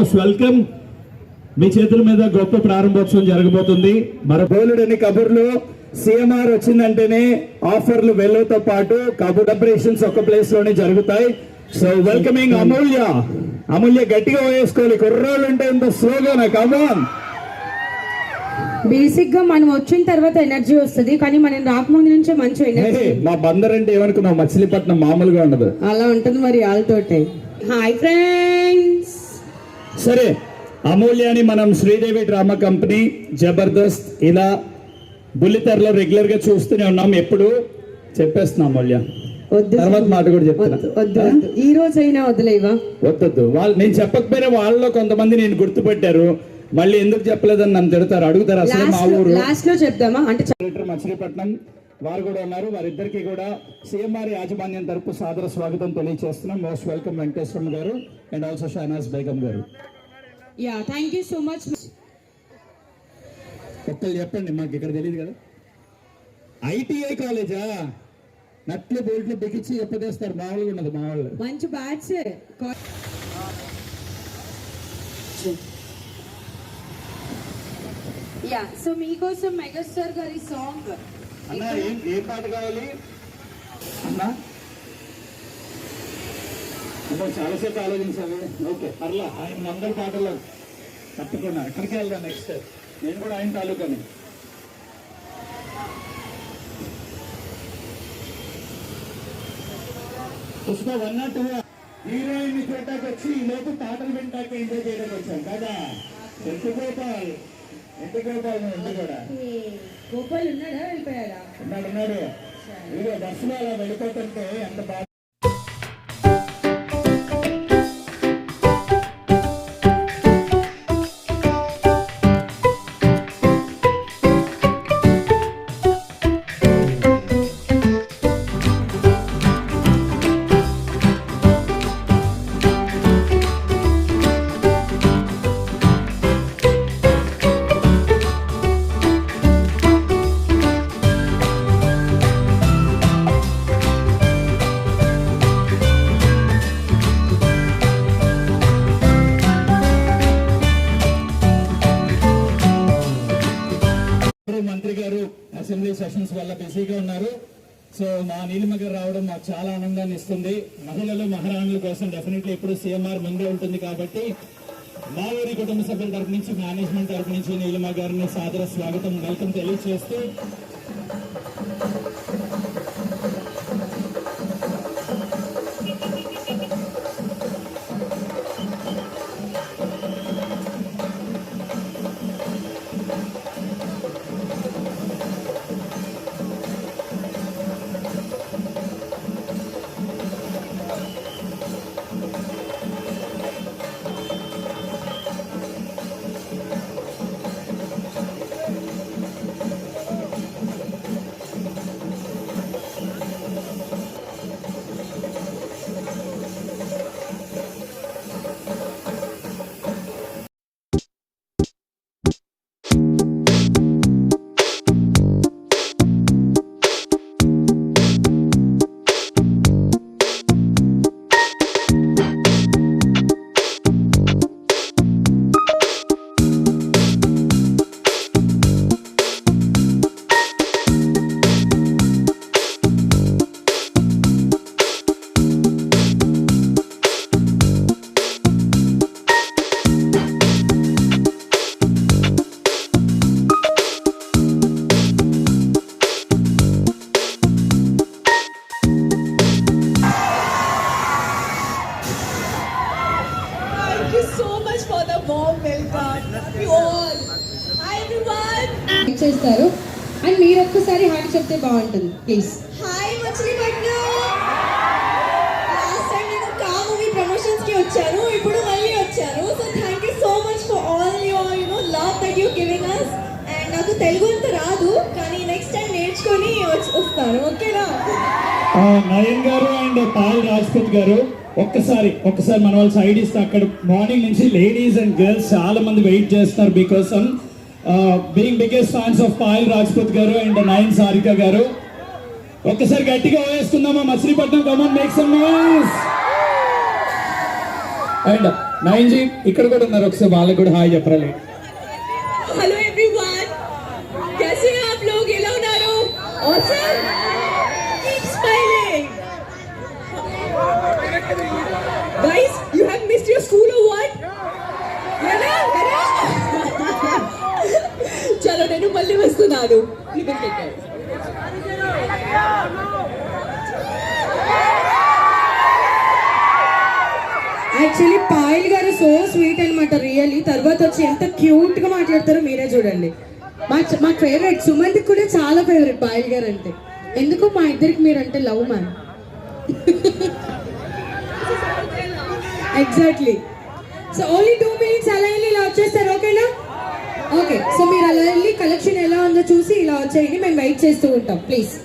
Most welcome. మీ చేతుల మీద గొప్ప ప్రారంభోత్సవం జరగబోతుంది. మన బోలుడని కబుర్లు సిఎంఆర్ వచ్చిందంటేనే ఆఫర్లు వెళ్లతో పాటు కబుర్ ఆపరేషన్స్ ఒక ప్లేస్ లోనే జరుగుతాయి. సో వెల్కమింగ్ అమూల్య. అమూల్య గట్టిగా వేసుకోవాలి, కుర్రోళ్ళు అంటే ఇంత స్లోగా కమాన్. బేసిక్ గా మనం వచ్చిన తర్వాత ఎనర్జీ వస్తుంది, కానీ మనం రాకముందు నుంచే మంచి ఎనర్జీ. మా బందర్ అంటే ఏమనుకున్నావు, మచిలీపట్నం మామూలుగా ఉండదు, అలా ఉంటుంది మరి వాళ్ళతోటే. Hi friends. సరే, అమూల్యాని మనం శ్రీదేవి డ్రామా కంపెనీ, జబర్దస్త్ ఇలా బుల్లితెరలో రెగ్యులర్ గా చూస్తూనే ఉన్నాం. ఎప్పుడు చెప్పేస్తున్నా అమూల్య, తర్వాత మాట కూడా చెప్తున్నా. ఈ రోజు అయినా వదిలేవా? వద్దొద్దు. వాళ్ళు నేను చెప్పకపోయినా వాళ్ళలో కొంతమంది నేను గుర్తుపెట్టారు, మళ్ళీ ఎందుకు చెప్పలేదని నన్ను తిడతారు, అడుగుతారు. అసలు మా ఊరు లాస్ట్ లో చెప్దామా అంటే మచిలీపట్నం వారు కూడా ఉన్నారు. వారిద్దరికి కూడా సిఎంఆర్ యాజమాన్యం తరపు సాదర స్వాగతం తెలియజేస్తున్నాం. మోస్ట్ వెల్కమ్ వెంకటేశ్వర గారు అండ్ ఆల్సో షహనాజ్ బేగం గారు. Yeah, thank you so much. ఒక్కళ్ళు చెప్పండి, మాకు ఇక్కడ తెలియదు కదా. ఐటీఐ కాలేజా? నట్లు బోల్ట్లు బిగించి చెప్పదేస్తారు, మామూలుగా ఉన్నది మా వాళ్ళు. మంచి బ్యాచ్. యా, సో మీకోసం మెగాస్టార్ గారి సాంగ్. అన్నా ఏం పాట కావాలి అన్నా? చాలాసేపు ఆలోచించాలి. ఓకే, పర్లా. ఆయన మంగళ పాటలు తప్పకుండా. ఎక్కడికి వెళ్దాం నెక్స్ట్? నేను కూడా ఆయన తాలూకాని. పుష్ప 1 or 2 హీరోయిన్ చూడటానికి వచ్చి ఈ లోపు పాటలు వింటాక ఎంజాయ్ చేయడానికి వచ్చాం కదా. ఎంత గోపాల్, ఎంత గోపాల్ నువ్వు కూడా. గోపాల్ ఉన్నాడా, వెళ్ళిపోయాడా? ఉన్నాడు. ఇదిగో బస్సులో అలా వెళ్ళిపోతుంటే ఎంత బాగా. మంత్రి గారు అసెంబ్లీ సెషన్స్ వల్ల బిజీగా ఉన్నారు. సో మా నీలిమ గారు రావడం మాకు చాలా ఆనందాన్ని ఇస్తుంది. మహిళలు మహారాణుల కోసం డెఫినెట్లీ ఇప్పుడు సిఎంఆర్ ముందే ఉంటుంది కాబట్టి మా ఊరి కుటుంబ సభ్యుల తరపు నుంచి, మేనేజ్మెంట్ తరపు నుంచి నీలిమ గారిని సాదర స్వాగతం, వెల్కమ్ తెలియజేస్తూ చేస్తారు. అండ్ మీరు ఒక్కసారి హాయ్ చెప్తే బాగుంటుంది please. Hi Machilipatnam. Last time నేను కా మూవీ ప్రమోషన్స్ కి వచ్చాను, ఇప్పుడు మళ్ళీ వచ్చాను. So thank you so much for all your love that you giving us. And నాకు తెలుగు అంత రాదు, కానీ నెక్స్ట్ టైం నేర్చుకొని వస్తాను, ఓకేనా? నయన్ గారు అండ్ పాల్ రాజ్పూత్ గారు ఒక్కసారి మన వాళ్ళు సైడ్ ఇస్తే, అక్కడ మార్నింగ్ నుంచి లేడీస్ అండ్ గర్ల్స్ చాలా మంది వెయిట్ చేస్తున్నారు మీకోసం. Being biggest fans of Payal Rajput garu and Nayan Sarika garu. ఒక్కసారి గట్టిగా వేసుకుందామా Machilipatnam, come on make some noise. And Nayan ji ఇక్కడ కూడా ఉన్నారు, ఒకసారి వాళ్ళకి కూడా హాయ్ చెప్పరాలి. हेलो एवरीवन, कैसे हैं आप लोग? ये लोग नारो awesome, keep smiling guys. You have missed your school or what? చలో నేను మళ్ళీ వస్తున్నాను. You will take care. Actually Payal గారు సో స్వీట్ అనమాట రియల్లీ. తర్వాత వచ్చి ఎంత క్యూట్ గా మాట్లాడతారో మీరే చూడండి. మా ఫేవరెట్, సుమంత్కి కూడా చాలా ఫేవరెట్ పాయల్ గారు అంటే. ఎందుకు మా ఇద్దరికి మీరంటే love man. Exactly. So only 2 minutes అలా వెళ్ళి ఇలా వచ్చేస్తారు, ఓకేనా? ఓకే, సో మీరు అలా వెళ్ళి కలెక్షన్ ఎలా ఉందో చూసి ఇలా వచ్చేయండి, మేము వెయిట్ చేస్తూ ఉంటాం ప్లీజ్.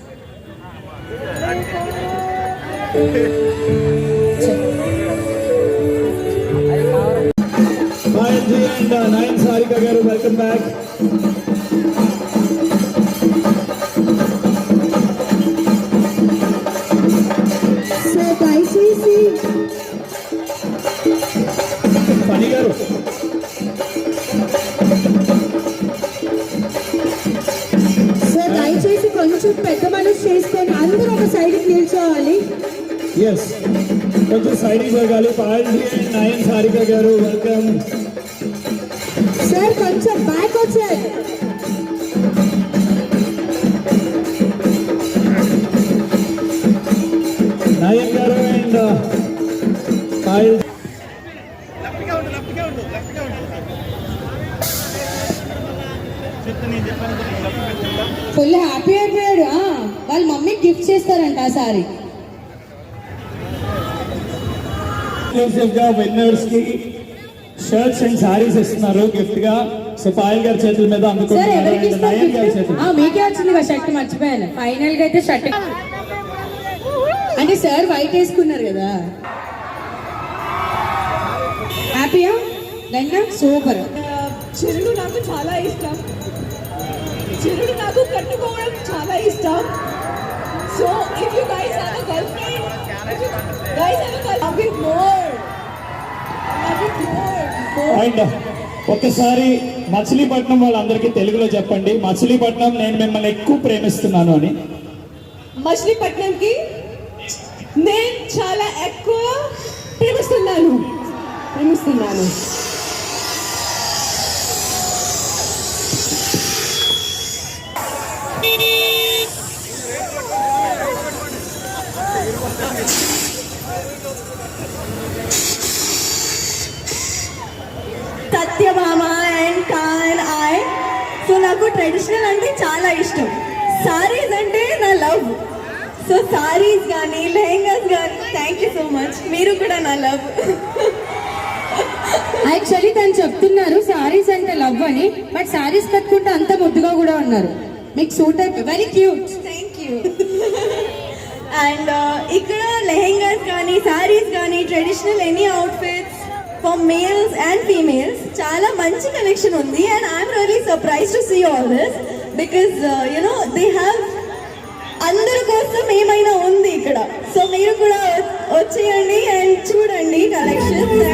పాయల్ జీ అండ్ నయన్ సారిక గారు, వెల్కమ్ బ్యాక్. సో దయచేసి ఫణి గారు, దయచేసి కొంచెం పెద్ద మనసు చేసుకొని అందరూ ఒక సైడ్కి నిల్చోవాలి. ఎస్, కొంచెం సైడ్కి జరగాలి. పాయల్ జీ అండ్ నయన్ సారిక గారు, వెల్కమ్. సార్ కొంచెం బ్యాక్ వచ్చారు. నయన్ గారు అండ్ పాయల్. ఫుల్ హ్యాపీ అయిపోయాడు. వాళ్ళ మమ్మీకి గిఫ్ట్ చేస్తారంట ఆ సారీ. విన్నర్స్ కి షర్ట్స్ అండ్ సారీస్ ఇస్తున్నారు గిఫ్ట్ గా. సో పాయల్ గారి చేతుల మీద సార్ అందుకుంటున్నారు ఎవరికి and ఇస్తారు నయన్ గారి gift? చేతుల మీకే వచ్చింది కదా షర్ట్, మర్చిపోయాను. ఫైనల్ గా అయితే షర్ట్ అంటే సార్ వైట్ వేసుకున్నారు కదా. హ్యాపీయా లంగా? సూపర్. చిరుడు నాకు చాలా ఇష్టం. చిరుడు నాకు కట్టుకోవడం చాలా ఇష్టం. So if you guys have a girl friend, guys have a love it more, love it more. And ఒక్కసారి మచిలీపట్నం వాళ్ళందరికీ తెలుగులో చెప్పండి, మచిలీపట్నం నేను మిమ్మల్ని ఎక్కువ ప్రేమిస్తున్నాను అని. మచిలీపట్నంకి నేను చాలా ఎక్కువ ప్రేమిస్తున్నాను. సత్యభామ అండ్ కాన్ ఐ. సో నాకు ట్రెడిషనల్ అంటే చాలా ఇష్టం. సారీస్ అంటే నా లవ్. సో సారీస్ కానీ లెహంగాస్ కానీ, థ్యాంక్ యూ సో మచ్. మీరు కూడా నా లవ్. యాక్చువల్లీ తను చెప్తున్నారు సారీస్ అంటే లవ్ అని, బట్ సారీస్ కట్టుకుంటే అంత ముద్దుగా కూడా ఉన్నారు. మీకు సూట్ అయిపోయి very cute. Thank you. And ఇక్కడ లెహంగాస్ కానీ సారీస్ కానీ traditional any outfits for males and females చాలా మంచి కలెక్షన్ ఉంది. And I'm really surprise to see all this because you know they have అందరి కోసం ఏమైనా ఉంది ఇక్కడ. సో మీరు కూడా వచ్చేయండి అండ్ చూడండి కలెక్షన్స్.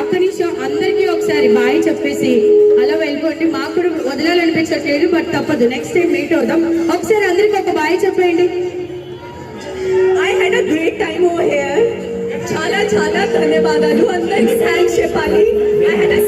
ఒక్క నిమిషం అందరికీ ఒకసారి బాయ్ చెప్పేసి అలా వెళ్ళిపోండి. మాకు కూడా వదలాలనిపించట్లేదు, బట్ తప్పదు. నెక్స్ట్ టైం మీట్ అవుతాం. ఒకసారి అందరికి ఒక బాయ్ చెప్పండి. I had a great time over here. చాలా చాలా ధన్యవాదాలు. అందరికీ థ్యాంక్స్ చెప్పాలి. I had a